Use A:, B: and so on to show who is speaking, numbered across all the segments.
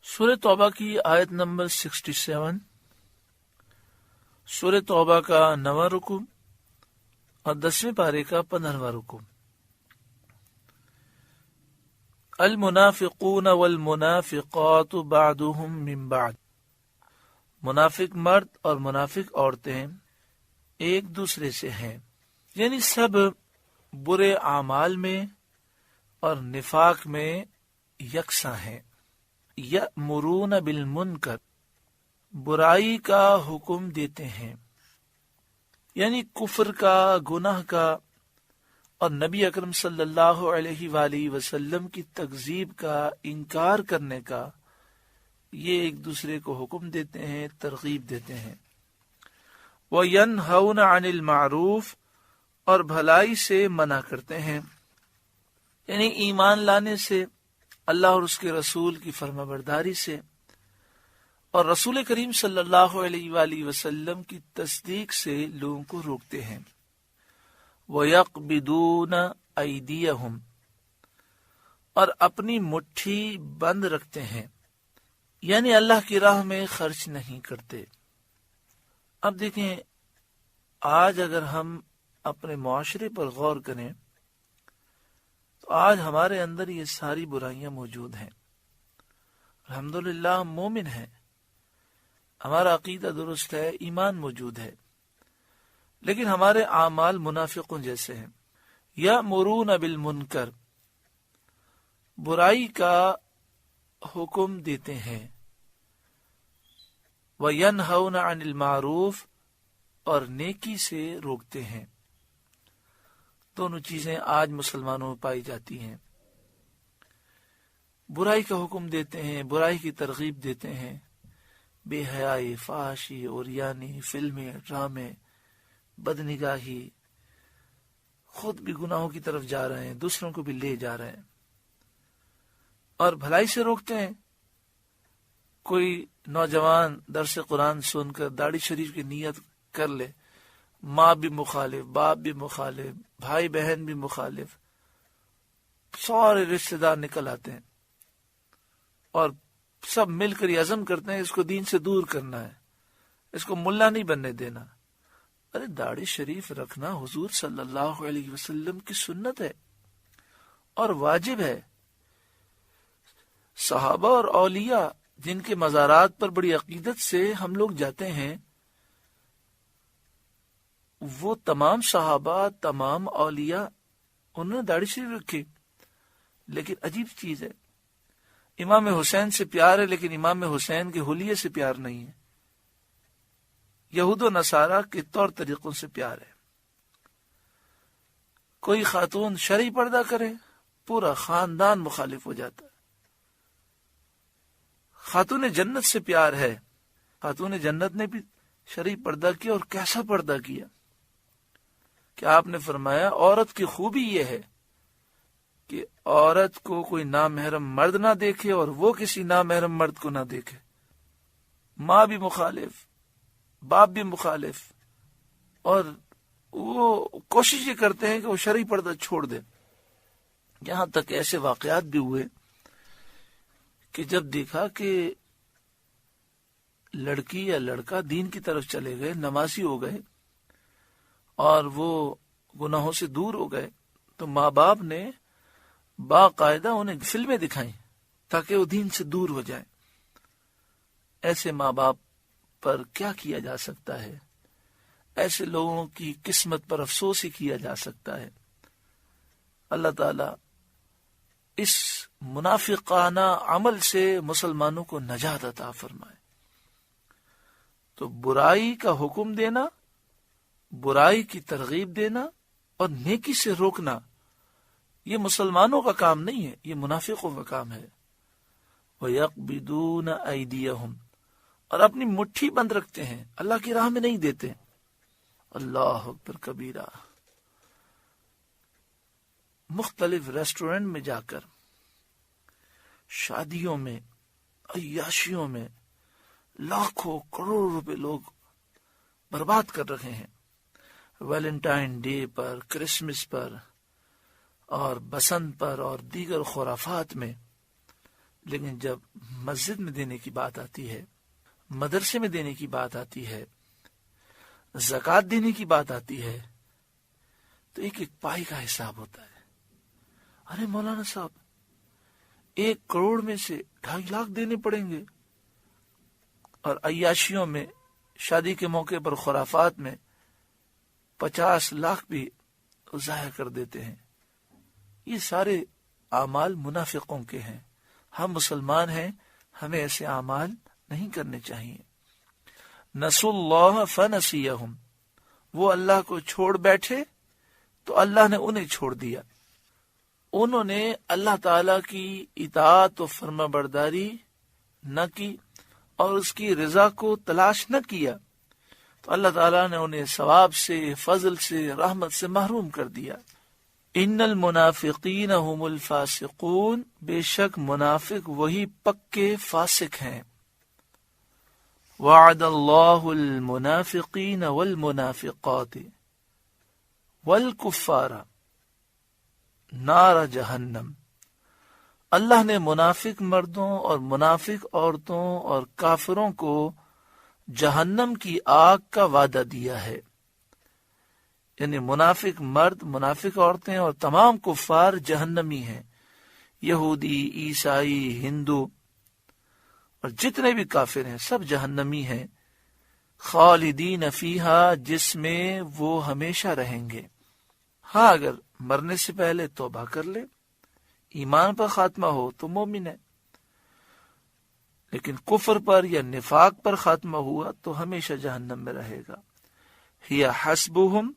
A: سورہ توبہ کی آیت نمبر 67، سورہ توبہ کا 9واں رکوع اور 10ویں پارے کا 15واں رکوع۔ المنافقون والمنافقات بعضهم من بعض، منافق مرد اور منافق عورتیں ایک دوسرے سے ہیں، یعنی سب برے اعمال میں اور نفاق میں یکساں ہیں۔ یأمرون بالمنکر، برائی کا حکم دیتے ہیں، یعنی کفر کا، گناہ کا اور نبی اکرم صلی اللہ علیہ وآلہ وسلم کی تکذیب کا، انکار کرنے کا، یہ ایک دوسرے کو حکم دیتے ہیں، ترغیب دیتے ہیں۔ وَيَنْهَوْنَ عَنِ الْمَعْرُوفِ، اور بھلائی سے منع کرتے ہیں، یعنی ایمان لانے سے، اللہ اور اس کے رسول کی فرما برداری سے، اور رسول کریم صلی اللہ علیہ وآلہ وسلم کی تصدیق سے لوگوں کو روکتے ہیں۔ وَيَقْبِضُونَ أَيْدِيَهُمْ، اور اپنی مٹھی بند رکھتے ہیں، یعنی اللہ کی راہ میں خرچ نہیں کرتے۔ اب دیکھیں، آج اگر ہم اپنے معاشرے پر غور کریں تو آج ہمارے اندر یہ ساری برائیاں موجود ہیں۔ الحمدللہ ہم مومن ہیں، ہمارا عقیدہ درست ہے، ایمان موجود ہے، لیکن ہمارے اعمال منافقوں جیسے ہیں۔ یأمرون بالمنکر، برائی کا حکم دیتے ہیں، وَيَنْهَوْنَ عَنِ الْمَعْرُوفِ، اور نیکی سے روکتے ہیں۔ دونوں چیزیں آج مسلمانوں میں پائی جاتی ہیں۔ برائی کا حکم دیتے ہیں، برائی کی ترغیب دیتے ہیں، بے حیائی، فحاشی، عریانی، فلمیں، ڈرامے، بدنگاہی، خود بھی گناہوں کی طرف جا رہے ہیں، دوسروں کو بھی لے جا رہے ہیں، اور بھلائی سے روکتے ہیں۔ کوئی نوجوان درس قرآن سن کر داڑھی شریف کی نیت کر لے، ماں بھی مخالف، باپ بھی مخالف، بھائی بہن بھی مخالف، سارے رشتہ دار نکل آتے ہیں اور سب مل کر یہ عزم کرتے ہیں اس کو دین سے دور کرنا ہے، اس کو ملا نہیں بننے دینا۔ ارے داڑھی شریف رکھنا حضور صلی اللہ علیہ وسلم کی سنت ہے اور واجب ہے۔ صحابہ اور اولیاء جن کے مزارات پر بڑی عقیدت سے ہم لوگ جاتے ہیں، وہ تمام صحابہ، تمام اولیاء، انہوں نے داڑھی شریف رکھی، لیکن عجیب چیز ہے، امام حسین سے پیار ہے لیکن امام حسین کے حلیے سے پیار نہیں ہے، یہود و نصارہ کے طور طریقوں سے پیار ہے۔ کوئی خاتون شرعی پردہ کرے، پورا خاندان مخالف ہو جاتا ہے۔ خاتون جنت سے پیار ہے، خاتون جنت نے بھی شرعی پردہ کیا، اور کیسا پردہ کیا کہ آپ نے فرمایا عورت کی خوبی یہ ہے کہ عورت کو کوئی نامحرم مرد نہ دیکھے اور وہ کسی نامحرم مرد کو نہ دیکھے۔ ماں بھی مخالف، باپ بھی مخالف، اور وہ کوشش یہ کرتے ہیں کہ وہ شرعی پردہ چھوڑ دیں۔ یہاں تک ایسے واقعات بھی ہوئے کہ جب دیکھا کہ لڑکی یا لڑکا دین کی طرف چلے گئے، نمازی ہو گئے اور وہ گناہوں سے دور ہو گئے، تو ماں باپ نے باقاعدہ انہیں فلمیں دکھائیں تاکہ وہ دین سے دور ہو جائیں۔ ایسے ماں باپ پر کیا کیا جا سکتا ہے؟ ایسے لوگوں کی قسمت پر افسوس ہی کیا جا سکتا ہے۔ اللہ تعالی اس منافقانہ عمل سے مسلمانوں کو نجات عطا فرمائے۔ تو برائی کا حکم دینا، برائی کی ترغیب دینا اور نیکی سے روکنا، یہ مسلمانوں کا کام نہیں ہے، یہ منافقوں کا کام ہے۔ وَيَقْبِضُونَ أَيْدِيَهُمْ، اور اپنی مٹھی بند رکھتے ہیں، اللہ کی راہ میں نہیں دیتے۔ اللہ اکبر کبیرہ۔ مختلف ریسٹورنٹ میں جا کر، شادیوں میں، عیاشیوں میں لاکھوں کروڑوں روپے لوگ برباد کر رہے ہیں، ویلنٹائن ڈے پر، کرسمس پر اور بسنت پر اور دیگر خرافات میں، لیکن جب مسجد میں دینے کی بات آتی ہے، مدرسے میں دینے کی بات آتی ہے، زکوٰۃ دینے کی بات آتی ہے، تو ایک ایک پائی کا حساب ہوتا ہے۔ ارے مولانا صاحب، 1 کروڑ میں سے 2.5 لاکھ دینے پڑیں گے، اور عیاشیوں میں، شادی کے موقع پر، خرافات میں 50 لاکھ بھی ضائع کر دیتے ہیں۔ یہ سارے اعمال منافقوں کے ہیں۔ ہم مسلمان ہیں، ہمیں ایسے اعمال نہیں کرنے چاہیے۔ نسوا اللہ فنسیہم، وہ اللہ کو چھوڑ بیٹھے تو اللہ نے انہیں چھوڑ دیا۔ انہوں نے اللہ تعالی کی اطاعت و فرما برداری نہ کی اور اس کی رضا کو تلاش نہ کیا، تو اللہ تعالیٰ نے انہیں ثواب سے، فضل سے، رحمت سے محروم کر دیا۔ ان المنافقین هم الفاسقون، بے شک منافق وہی پکے فاسق ہیں۔ وعد اللہ المنافقین والمنافقات والکفار نار جہنم، اللہ نے منافق مردوں اور منافق عورتوں اور کافروں کو جہنم کی آگ کا وعدہ دیا ہے۔ یعنی منافق مرد، منافق عورتیں اور تمام کفار جہنمی ہیں، یہودی، عیسائی، ہندو اور جتنے بھی کافر ہیں سب جہنمی ہیں، خالدین فیہا، جس میں وہ ہمیشہ رہیں گے۔ ہاں، اگر مرنے سے پہلے توبہ کر لے، ایمان پر خاتمہ ہو تو مومن ہے، لیکن کفر پر یا نفاق پر خاتمہ ہوا تو ہمیشہ جہنم میں رہے گا۔ ہی حسبہم،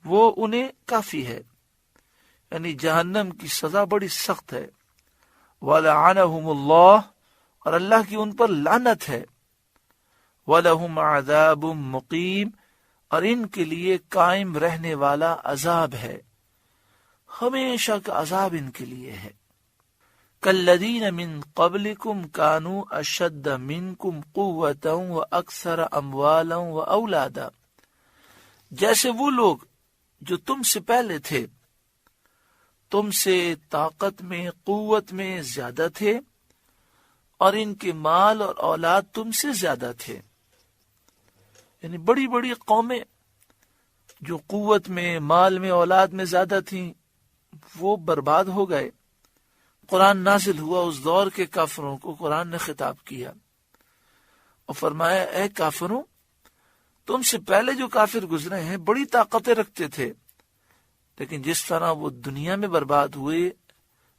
A: وہ انہیں کافی ہے، یعنی جہنم کی سزا بڑی سخت ہے۔ وَلَعَنَهُمُ اللَّهُ، اور اللہ کی ان پر لعنت ہے۔ وَلَهُمْ عَذَابٌ مُقِيمٌ، اور ان کے لیے قائم رہنے والا عذاب ہے، ہمیشہ کا عذاب ان کے لیے ہے۔ كَالَّذِينَ مِن قَبْلِكُمْ كَانُوا أَشَدَّ مِنكُمْ قُوَّةً وَأَكْثَرَ أَمْوَالًا وَأَوْلَادًا، جیسے وہ لوگ جو تم سے پہلے تھے، تم سے طاقت میں، قوت میں زیادہ تھے، اور ان کے مال اور اولاد تم سے زیادہ تھے۔ یعنی بڑی بڑی قومیں جو قوت میں، مال میں، اولاد میں زیادہ تھیں، وہ برباد ہو گئے۔ قرآن نازل ہوا، اس دور کے کافروں کو قرآن نے خطاب کیا اور فرمایا، اے کافروں، تم سے پہلے جو کافر گزرے ہیں بڑی طاقتیں رکھتے تھے، لیکن جس طرح وہ دنیا میں برباد ہوئے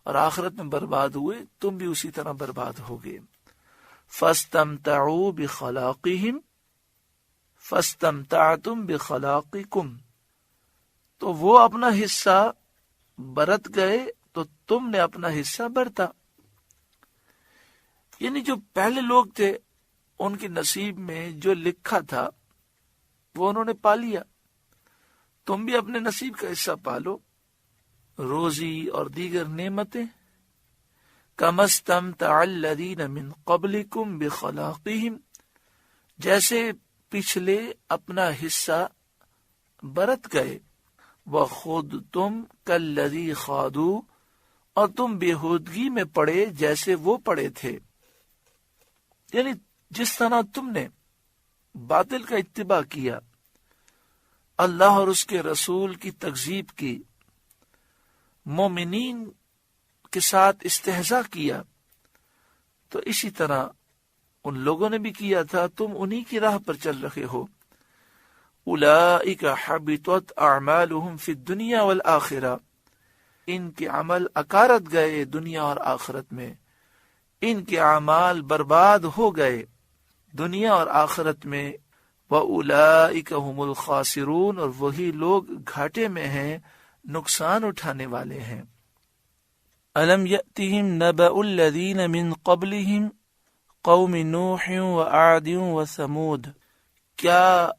A: اور آخرت میں برباد ہوئے، تم بھی اسی طرح برباد ہوگے۔ فَاسْتَمْتَعُوا بِخَلَاقِهِمْ فَاسْتَمْتَعْتُمْ بِخَلَاقِكُمْ، تو وہ اپنا حصہ برت گئے تو تم نے اپنا حصہ برتا۔ یعنی جو پہلے لوگ تھے ان کے نصیب میں جو لکھا تھا وہ انہوں نے پا لیا، تم بھی اپنے نصیب کا حصہ پالو۔ روزی اور دیگر نعمتیں، كَمَا اسْتَمْتَعَ الَّذِينَ مِن قَبْلِكُمْ بِخَلَاقِهِمْ، جیسے پچھلے اپنا حصہ برت گئے، وَخُضْتُمْ كَالَّذِي خَاضُوا، اور تم بےہودگی میں پڑے جیسے وہ پڑے تھے۔ یعنی جس طرح تم نے باطل کا اتباع کیا، اللہ اور اس کے رسول کی تکذیب کی، مومنین کے ساتھ استہزاء کیا، تو اسی طرح ان لوگوں نے بھی کیا تھا، تم انہی کی راہ پر چل رہے ہو۔ اولئک حبطت اعمالهم فی الدنیا والآخرہ، ان کے عمل اکارت گئے دنیا اور آخرت میں، ان کے اعمال برباد ہو گئے دنیا اور آخرت میں۔ وَأُولَئِكَ هُمُ الْخَاسِرُونَ، اور وہی لوگ گھاٹے میں ہیں، نقصان اٹھانے والے ہیں۔ أَلَمْ يَأْتِهِمْ نَبَأُ الَّذِينَ مِن قَبْلِهِمْ قَوْمِ نُوحٍ وَعَادٍ وَثَمُودَ، کیا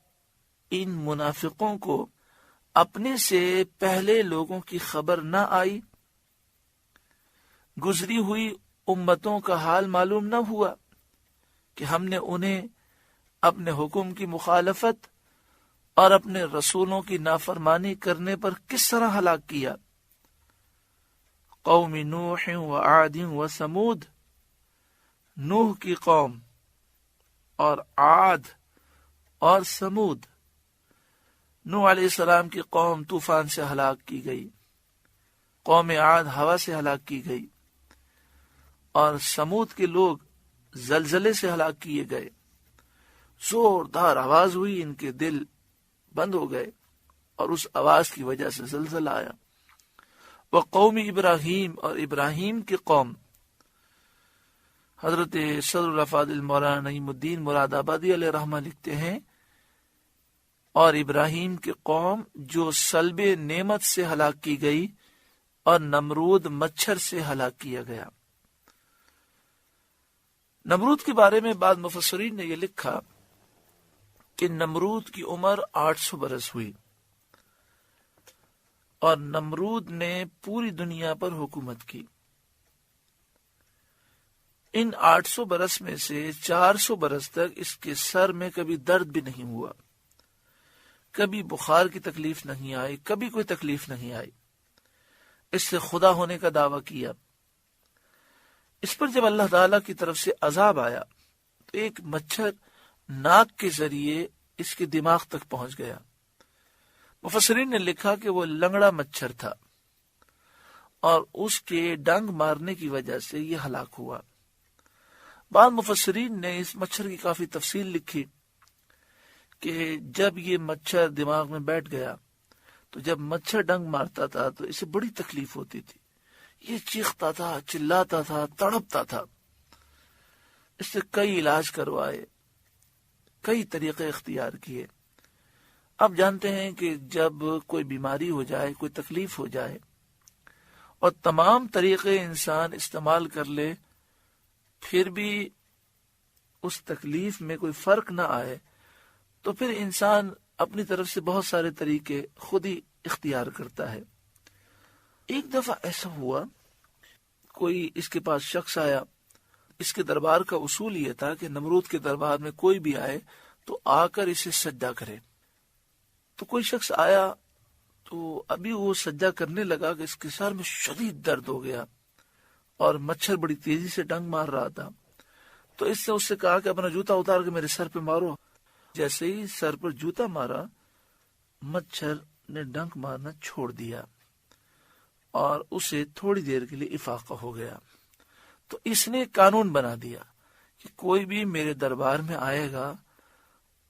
A: ان منافقوں کو اپنے سے پہلے لوگوں کی خبر نہ آئی، گزری ہوئی امتوں کا حال معلوم نہ ہوا کہ ہم نے انہیں اپنے حکم کی مخالفت اور اپنے رسولوں کی نافرمانی کرنے پر کس طرح ہلاک کیا. قوم نوح وعاد وثمود، نوح کی قوم اور عاد اور سمود. نوح علیہ السلام کی قوم طوفان سے ہلاک کی گئی، قوم عاد ہوا سے ہلاک کی گئی، اور سمود کے لوگ زلزلے سے ہلاک کیے گئے. زوردار آواز ہوئی، ان کے دل بند ہو گئے اور اس آواز کی وجہ سے زلزلہ آیا. وہ قوم ابراہیم اور ابراہیم کی قوم. حضرت صدر الافاضل مولانا نعیم الدین مراد آبادی علیہ رحمہ لکھتے ہیں، اور ابراہیم کی قوم جو سلب نعمت سے ہلاک کی گئی اور نمرود مچھر سے ہلاک کیا گیا. نمرود کے بارے میں بعض مفسرین نے یہ لکھا کہ نمرود کی عمر 800 برس ہوئی، اور نمرود نے پوری دنیا پر حکومت کی. ان 800 برس میں سے 400 برس تک اس کے سر میں کبھی درد بھی نہیں ہوا، کبھی بخار کی تکلیف نہیں آئی، کبھی کوئی تکلیف نہیں آئی. اس سے خدا ہونے کا دعویٰ کیا. اس پر جب اللہ تعالی کی طرف سے عذاب آیا تو ایک مچھر ناک کے ذریعے اس کے دماغ تک پہنچ گیا. مفسرین نے لکھا کہ وہ لنگڑا مچھر تھا اور اس کے ڈنگ مارنے کی وجہ سے یہ ہلاک ہوا. بعض مفسرین نے اس مچھر کی کافی تفصیل لکھی کہ جب یہ مچھر دماغ میں بیٹھ گیا تو جب مچھر ڈنگ مارتا تھا تو اسے بڑی تکلیف ہوتی تھی. یہ چیختا تھا، چلاتا تھا، تڑپتا تھا. اس سے کئی علاج کروائے، کئی طریقے اختیار کیے. اب جانتے ہیں کہ جب کوئی بیماری ہو جائے، کوئی تکلیف ہو جائے اور تمام طریقے انسان استعمال کر لے پھر بھی اس تکلیف میں کوئی فرق نہ آئے تو پھر انسان اپنی طرف سے بہت سارے طریقے خود ہی اختیار کرتا ہے. ایک دفعہ ایسا ہوا، کوئی اس کے پاس شخص آیا. اس کے دربار کا اصول یہ تھا کہ نمرود کے دربار میں کوئی بھی آئے تو آ کر اسے سجدہ کرے. تو کوئی شخص آیا تو ابھی وہ سجدہ کرنے لگا کہ اس کے سر میں شدید درد ہو گیا اور مچھر بڑی تیزی سے ڈنگ مار رہا تھا. تو اس سے کہا کہ اپنا جوتا اتار کے میرے سر پہ مارو. جیسے ہی سر پر جوتا مارا، مچھر نے ڈنک مارنا چھوڑ دیا اور اسے تھوڑی دیر کے لیے افاقہ ہو گیا. تو اس نے قانون بنا دیا کہ کوئی بھی میرے دربار میں آئے گا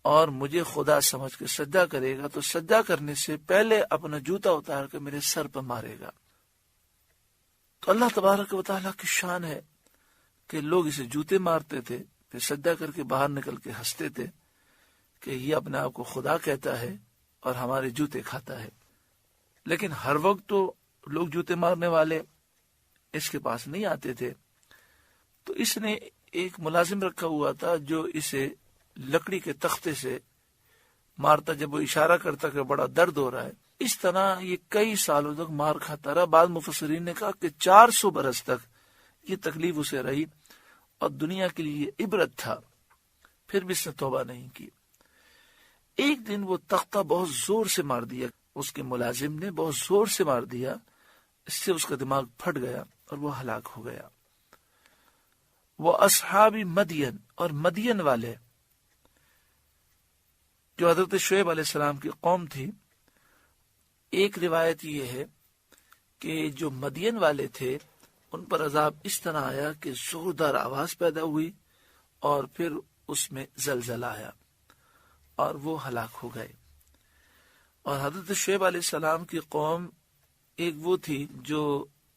A: اور مجھے خدا سمجھ کے سجدہ کرے گا تو سجدہ کرنے سے پہلے اپنا جوتا اتار کے میرے سر پر مارے گا. تو اللہ تبارک و تعالیٰ کی شان ہے کہ لوگ اسے جوتے مارتے تھے، پھر سجدہ کر کے باہر نکل کے ہنستے تھے کہ یہ اپنے آپ کو خدا کہتا ہے اور ہمارے جوتے کھاتا ہے. لیکن ہر وقت تو لوگ جوتے مارنے والے اس کے پاس نہیں آتے تھے. تو اس نے ایک ملازم رکھا ہوا تھا جو اسے لکڑی کے تختے سے مارتا، جب وہ اشارہ کرتا کہ بڑا درد ہو رہا ہے. اس طرح یہ کئی سالوں تک مار کھاتا رہا. بعض مفسرین نے کہا کہ 400 برس تک یہ تکلیف اسے رہی اور دنیا کے لیے عبرت تھا. پھر بھی اس نے توبہ نہیں کی. ایک دن وہ تختہ بہت زور سے مار دیا، اس کے ملازم نے بہت زور سے مار دیا، اس سے اس کا دماغ پھٹ گیا اور وہ ہلاک ہو گیا. وہ اصحاب مدین اور مدین والے جو حضرت شعیب علیہ السلام کی قوم تھی. ایک روایت یہ ہے کہ جو مدین والے تھے ان پر عذاب اس طرح آیا کہ زوردار آواز پیدا ہوئی اور پھر اس میں زلزلہ آیا اور وہ ہلاک ہو گئے. اور حضرت شعیب علیہ السلام کی قوم ایک وہ تھی جو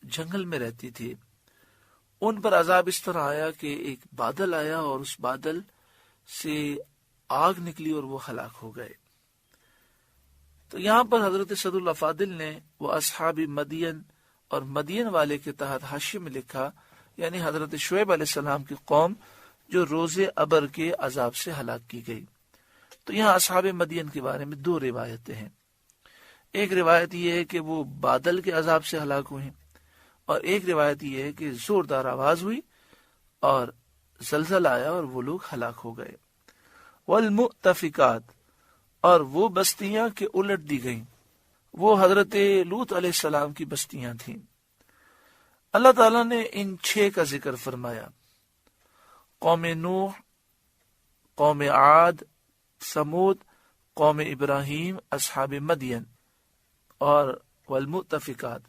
A: جنگل میں رہتی تھی. ان پر عذاب اس طرح آیا کہ ایک بادل آیا اور اس بادل سے آگ نکلی اور وہ ہلاک ہو گئے. تو یہاں پر حضرت صدر الافاضل نے وہ اصحاب مدین اور مدین والے کے تحت حاشیے میں لکھا، یعنی حضرت شعیب علیہ السلام کی قوم جو روز ابر کے عذاب سے ہلاک کی گئی. تو یہاں اصحاب مدین کے بارے میں 2 روایتیں ہیں. ایک روایت یہ ہے کہ وہ بادل کے عذاب سے ہلاک ہوئے، اور ایک روایت یہ ہے کہ زوردار آواز ہوئی اور زلزلہ آیا اور وہ لوگ ہلاک ہو گئے. والمؤتفقات، اور وہ بستیاں کہ الٹ دی گئیں وہ حضرت لوط علیہ السلام کی بستیاں تھیں۔ اللہ تعالیٰ نے ان 6 کا ذکر فرمایا، قوم نوح، قوم عاد، سمود، قوم ابراہیم، اصحاب مدین اور والمؤتفقات،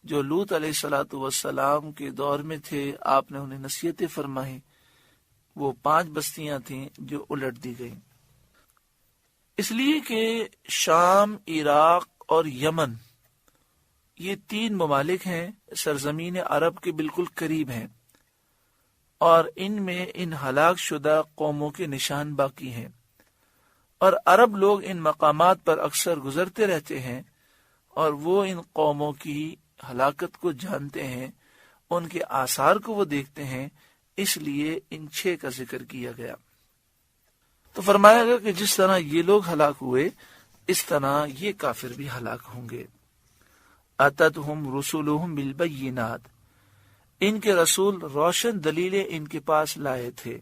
A: جو لوط علیہ السلام کے دور میں تھے، آپ نے انہیں نصیحتیں فرمائیں۔ وہ 5 بستیاں تھیں جو الٹ دی گئیں، اس لیے کہ شام، عراق اور یمن یہ 3 ممالک ہیں، سرزمین عرب کے بالکل قریب ہیں، اور ان میں ان ہلاک شدہ قوموں کے نشان باقی ہیں، اور عرب لوگ ان مقامات پر اکثر گزرتے رہتے ہیں، اور وہ ان قوموں کی ہلاکت کو جانتے ہیں، ان کے آثار کو وہ دیکھتے ہیں، اس لیے ان 6 کا ذکر کیا گیا۔ تو فرمایا گیا کہ جس طرح یہ لوگ ہلاک ہوئے، اس طرح یہ کافر بھی ہلاک ہوں گے۔ اتتہم رسولہم بالبینات، ان کے رسول روشن دلیلیں ان کے پاس لائے تھے۔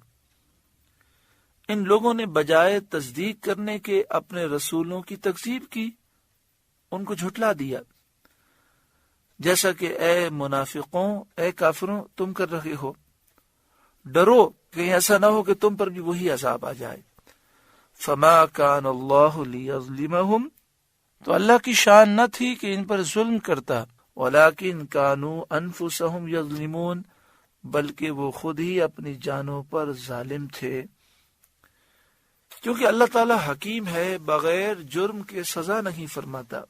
A: ان لوگوں نے بجائے تصدیق کرنے کے اپنے رسولوں کی تکذیب کی، ان کو جھٹلا دیا، جیسا کہ اے منافقوں، اے کافروں تم کر رہے ہو۔ ڈرو کہیں ایسا نہ ہو کہ تم پر بھی وہی عذاب آ جائے۔ فما کان اللہ لیظلمہم، تو اللہ کی شان نہ تھی کہ ان پر ظلم کرتا، ولیکن کانوا انفسہم یظلمون، بلکہ وہ خود ہی اپنی جانوں پر ظالم تھے۔ کیونکہ اللہ تعالی حکیم ہے، بغیر جرم کے سزا نہیں فرماتا،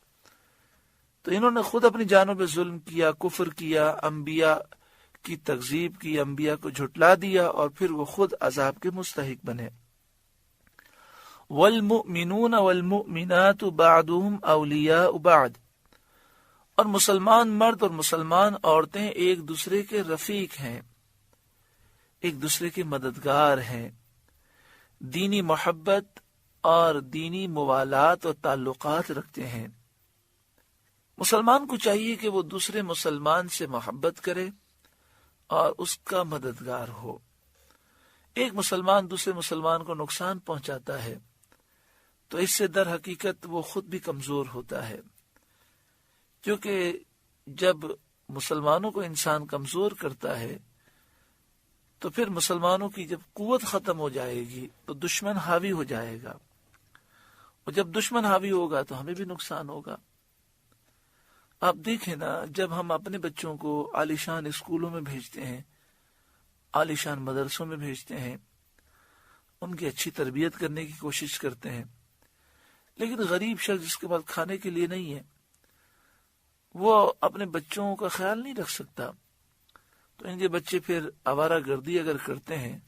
A: تو انہوں نے خود اپنی جانوں پہ ظلم کیا، کفر کیا، انبیاء کی تکذیب کی، انبیاء کو جھٹلا دیا، اور پھر وہ خود عذاب کے مستحق بنے۔ والمؤمنون والمؤمنات بعضهم اولیاء بعض، اور مسلمان مرد اور مسلمان عورتیں ایک دوسرے کے رفیق ہیں، ایک دوسرے کے مددگار ہیں، دینی محبت اور دینی موالات اور تعلقات رکھتے ہیں۔ مسلمان کو چاہیے کہ وہ دوسرے مسلمان سے محبت کرے اور اس کا مددگار ہو۔ ایک مسلمان دوسرے مسلمان کو نقصان پہنچاتا ہے تو اس سے در حقیقت وہ خود بھی کمزور ہوتا ہے، کیونکہ جب مسلمانوں کو انسان کمزور کرتا ہے تو پھر مسلمانوں کی جب قوت ختم ہو جائے گی تو دشمن حاوی ہو جائے گا، اور جب دشمن حاوی ہوگا تو ہمیں بھی نقصان ہوگا۔ آپ دیکھیں نا، جب ہم اپنے بچوں کو عالیشان اسکولوں میں بھیجتے ہیں، عالیشان مدرسوں میں بھیجتے ہیں، ان کی اچھی تربیت کرنے کی کوشش کرتے ہیں، لیکن غریب شخص جس کے پاس کھانے کے لیے نہیں ہے، وہ اپنے بچوں کا خیال نہیں رکھ سکتا، تو ان کے بچے پھر آوارہ گردی اگر کرتے ہیں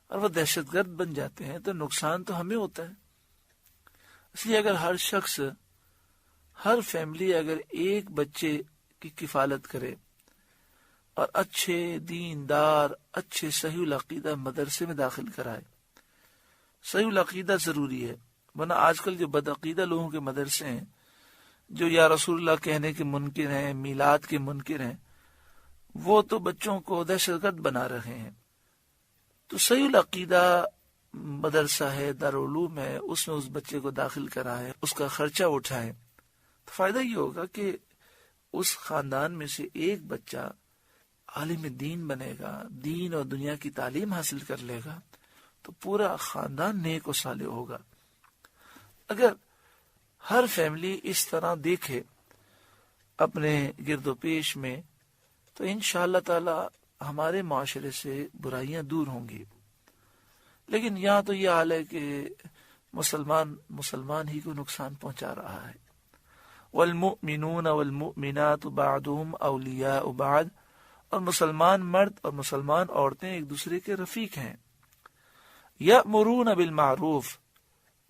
A: اور وہ دہشت گرد بن جاتے ہیں تو نقصان تو ہمیں ہوتا ہے۔ اس لیے اگر ہر شخص، ہر فیملی اگر ایک بچے کی کفالت کرے اور اچھے دیندار، اچھے صحیح العقیدہ مدرسے میں داخل کرائے، صحیح العقیدہ ضروری ہے، ورنہ آج کل جو بدعقیدہ لوگوں کے مدرسے ہیں، جو یا رسول اللہ کہنے کے منکر ہیں، میلاد کے منکر ہیں، وہ تو بچوں کو دہشت گرد بنا رہے ہیں۔ تو صحیح العقیدہ مدرسہ ہے، دارالعلوم ہے، اس میں اس بچے کو داخل کرائے، اس کا خرچہ اٹھائے، تو فائدہ یہ ہوگا کہ اس خاندان میں سے ایک بچہ عالم دین بنے گا، دین اور دنیا کی تعلیم حاصل کر لے گا، تو پورا خاندان نیک و صالح ہوگا۔ اگر ہر فیملی اس طرح دیکھے اپنے گرد و پیش میں، تو انشاءاللہ تعالی ہمارے معاشرے سے برائیاں دور ہوں گی۔ لیکن یہاں تو یہ حال ہے کہ مسلمان ہی کو نقصان پہنچا رہا ہے۔ والمؤمنون والمؤمنات بعضهم اولیاء بعض، اور مسلمان مرد اور مسلمان عورتیں ایک دوسرے کے رفیق ہیں۔ یأمرون بالمعروف،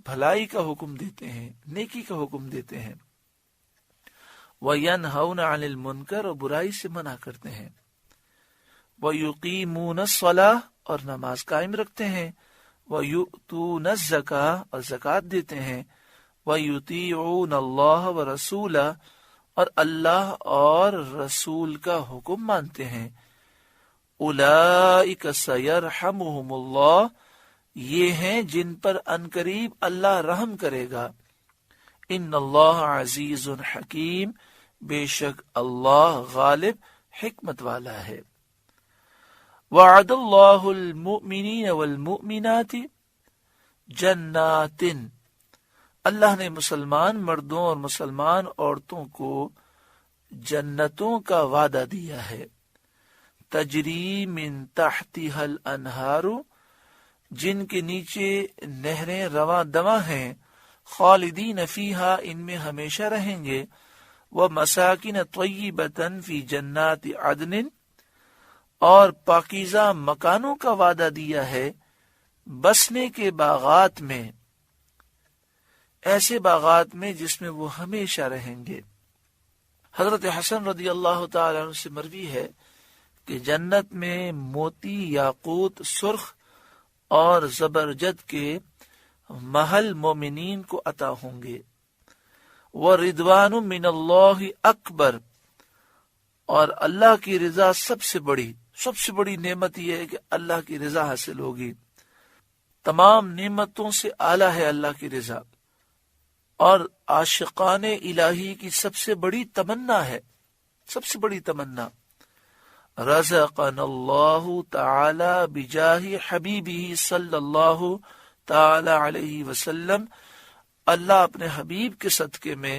A: بھلائی کا حکم دیتے ہیں، نیکی کا حکم دیتے ہیں، وَيَنْهَوْنَ عَنِ الْمُنْكَرِ، اور برائی سے منع کرتے ہیں، وَيُقِيمُونَ الصَّلَاةَ، اور نماز قائم رکھتے ہیں، وَيُؤْتُونَ الزَّكَاةَ، اور زکوٰۃ دیتے ہیں، وَيُطِيعُونَ اللَّهَ وَرَسُولَهُ، اور اللہ اور رسول کا حکم مانتے ہیں۔ أُولَئِكَ سَيَرْحَمُهُمُ اللَّهُ، یہ ہیں جن پر انقریب اللہ رحم کرے گا۔ ان اللہ عزیز حکیم، بے شک اللہ غالب حکمت والا ہے۔ وعد اللہ المؤمنین والمؤمنات جنات، اللہ نے مسلمان مردوں اور مسلمان عورتوں کو جنتوں کا وعدہ دیا ہے۔ تجری من تحتها الانہار، جن کے نیچے نہریں رواں دواں ہیں، خالدین فیہا، ان میں ہمیشہ رہیں گے، ومساکن طیبۃ فی جنات عدن، اور پاکیزہ مکانوں کا وعدہ دیا ہے بسنے کے باغات میں، ایسے باغات میں جس میں وہ ہمیشہ رہیں گے۔ حضرت حسن رضی اللہ تعالی عنہ سے مروی ہے کہ جنت میں موتی، یاقوت، سرخ اور زبرجد کے محل مومنین کو عطا ہوں گے۔ وَرِضْوَانٌ مِّنَ اللَّهِ اکبر، اور اللہ کی رضا سب سے بڑی نعمت یہ ہے کہ اللہ کی رضا حاصل ہوگی۔ تمام نعمتوں سے اعلیٰ ہے اللہ کی رضا، اور عاشقان الہی کی سب سے بڑی تمنا ہے، سب سے بڑی تمنا۔ رزقنا اللہ تعالی بجاہ حبیبہ صلی اللہ تعالی علیہ وسلم، اللہ اپنے حبیب کے صدقے میں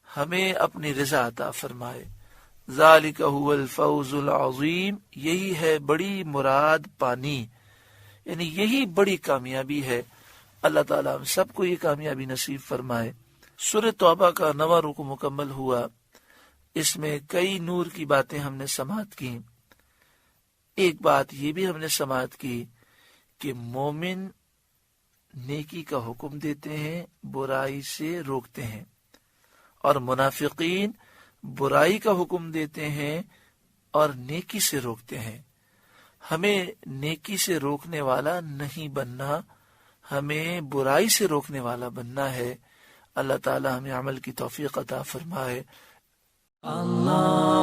A: ہمیں اپنی رضا عطا فرمائے۔ ذالک هو الفوز العظیم، یہی ہے بڑی مراد پانی، یعنی یہی بڑی کامیابی ہے۔ اللہ تعالیٰ ہم سب کو یہ کامیابی نصیب فرمائے۔ سورہ توبہ کا 9واں رکوع مکمل ہوا، اس میں کئی نور کی باتیں ہم نے سماعت کی۔ ایک بات یہ بھی ہم نے سماعت کی کہ مومن نیکی کا حکم دیتے ہیں، برائی سے روکتے ہیں، اور منافقین برائی کا حکم دیتے ہیں اور نیکی سے روکتے ہیں۔ ہمیں نیکی سے روکنے والا نہیں بننا، ہمیں برائی سے روکنے والا بننا ہے۔ اللہ تعالی ہمیں عمل کی توفیق عطا فرمائے۔ اللہ